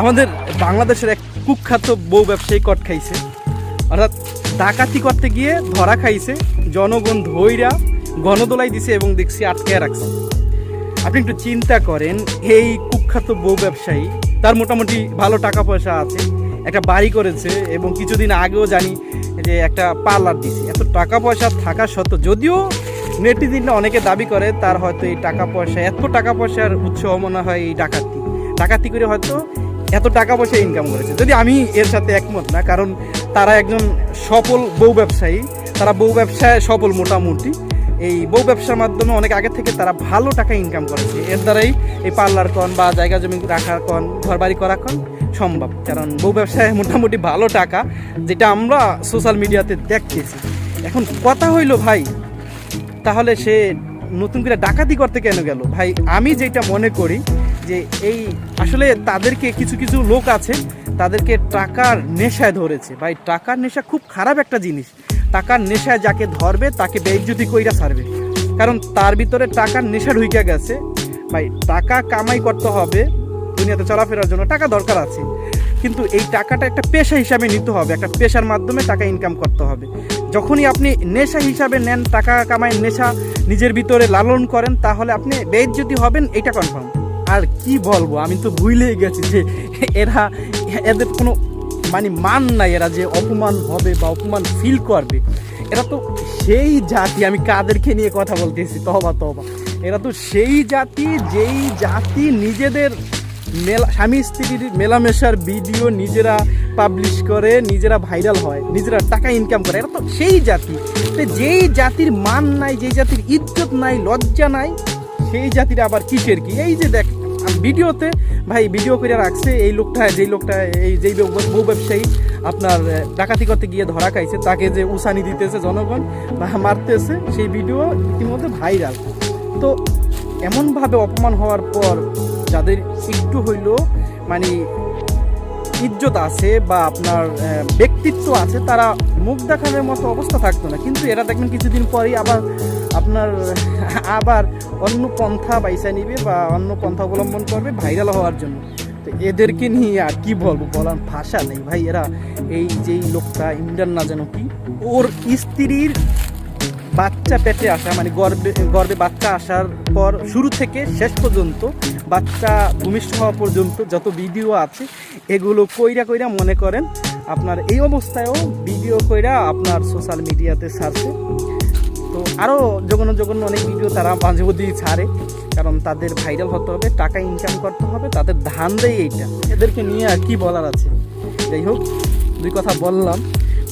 আমাদের বাংলাদেশের এক কুখ্যাত বউ ব্যবসায়ী কট খাইছে, অর্থাৎ ডাকাতি করতে গিয়ে ধরা খাইছে, জনগণ ধইরা গণদোলাই দিছে এবং দেখছি আটকে রাখছে। আপনি একটু চিন্তা করেন, এই কুখ্যাত বউ ব্যবসায়ী, তার মোটামুটি ভালো টাকা পয়সা আছে, একটা বাড়ি করেছে এবং কিছুদিন আগেও জানি যে একটা পার্লার দিছে। এত টাকা পয়সা থাকা সত্ত্বেও, যদিও নেটিজেনরা অনেকে দাবি করে তার হয়তো এই টাকা পয়সা, এত টাকা পয়সার উৎস মনে হয় এই ডাকাতি করে হয়তো এত টাকা পয়সা ইনকাম করেছে। যদি আমি এর সাথে একমত না, কারণ তারা একজন সফল বউ ব্যবসায়ী, তারা বউ ব্যবসায় সফল মোটামুটি। এই বউ ব্যবসার মাধ্যমে অনেক আগে থেকে তারা ভালো টাকা ইনকাম করেছে। এর দ্বারাই এই পার্লার কন বা জায়গা জমি রাখার কন, ঘর বাড়ি করা কন সম্ভব, কারণ বউ ব্যবসায় মোটামুটি ভালো টাকা, যেটা আমরা সোশ্যাল মিডিয়াতে দেখতেছি। এখন কথা হইল ভাই, তাহলে সে নতুন করে ডাকাতি করতে কেন গেল? ভাই আমি যেটা মনে করি যে এই আসলে তাদেরকে কিছু কিছু লোক আছে, তাদেরকে টাকার নেশায় ধরেছে। ভাই টাকার নেশা খুব খারাপ একটা জিনিস। টাকার নেশায় যাকে ধরবে তাকে বেইজ্জতি কইরা ছাড়বে, কারণ তার ভিতরে টাকার নেশা ঢুইকা গেছে। ভাই টাকা কামাই করতে হবে, দুনিয়াতে চলাফেরার জন্য টাকা দরকার আছে, কিন্তু এই টাকাটা একটা পেশা হিসাবে নিতে হবে, একটা পেশার মাধ্যমে টাকা ইনকাম করতে হবে। যখনই আপনি নেশা হিসাবে নেন, টাকা কামাইয়ের নেশা নিজের ভিতরে লালন করেন, তাহলে আপনি বেইজ্জতি হবেন, এটা কনফার্ম। আর কি বলবো, আমি তো ভুলেই গেছি যে এদের কোনো মান নাই, এরা যে অপমান হবে বা অপমান ফিল করবে। এরা তো সেই জাতি, আমি কাদেরকে নিয়ে কথা বলতেছি, তবা, এরা তো সেই জাতি যেই জাতি নিজেদের স্বামী স্ত্রীর মেলামেশার ভিডিও নিজেরা পাবলিশ করে, নিজেরা ভাইরাল হয়, নিজেরা টাকা ইনকাম করে। এরা তো সেই জাতি, যেই জাতির মান নাই, যেই জাতির ইজ্জত নাই, লজ্জা নাই, সেই জাতির আবার কিসের কি? এই যে দেখ ভিডিওতে ভাই ভিডিও করে রাখছে এই লোকটা, যেই বউ ব্যবসায়ী আপনার ডাকাতি করতে গিয়ে ধরা খাইছে, তাকে যে উসানি দিতেছে জনগণ বা মারতেছে, সেই ভিডিও ইতিমধ্যে ভাইরাল। তো এমনভাবে অপমান হওয়ার পর যাদের একটু হইলেও ইজ্জত আছে বা আপনার ব্যক্তিত্ব আছে, তারা মুখ দেখানোর মতো অবস্থা থাকতো না। কিন্তু এরা দেখবেন কিছুদিন পরেই আবার অন্য পন্থা বাইসা নিবে বা অন্য পন্থা অবলম্বন করবে ভাইরাল হওয়ার জন্য। তো এদেরকে নিয়ে আর কি বলবো, বলার ভাষা নেই ভাই। এরা এই যেই লোকটা ইমরান না যেন কি, ওর স্ত্রীর বাচ্চা পেটে আসা, গর্ভে বাচ্চা আসার পর শুরু থেকে শেষ পর্যন্ত, বাচ্চা ভূমিষ্ঠ হওয়া পর্যন্ত যত ভিডিও আছে, এগুলো কইরা মনে করেন আপনার এই অবস্থায়ও ভিডিও কইরা আপনার সোশ্যাল মিডিয়াতে ছাড়ছে। তো আরও জঘন্য অনেক ভিডিও তারা মাঝে মধ্যেই ছাড়ে, কারণ তাদের ভাইরাল হতে হবে, টাকা ইনকাম করতে হবে, তাদের ধান্দাই এইটা। এদেরকে নিয়ে আর কি বলার আছে? যাই হোক, দুই কথা বললাম,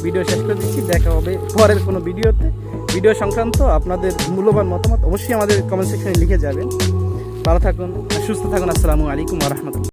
ভিডিও শেষ করে দিচ্ছি। দেখা হবে পরের কোনো ভিডিওতে। ভিডিও সংক্রান্ত আপনাদের মূল্যবান মতামত অবশ্যই আমাদের কমেন্ট সেকশনে লিখে যাবেন। ভালো থাকুন, সুস্থ থাকুন। আসসালামু আলাইকুম ওয়া রাহমাতুল্লাহ।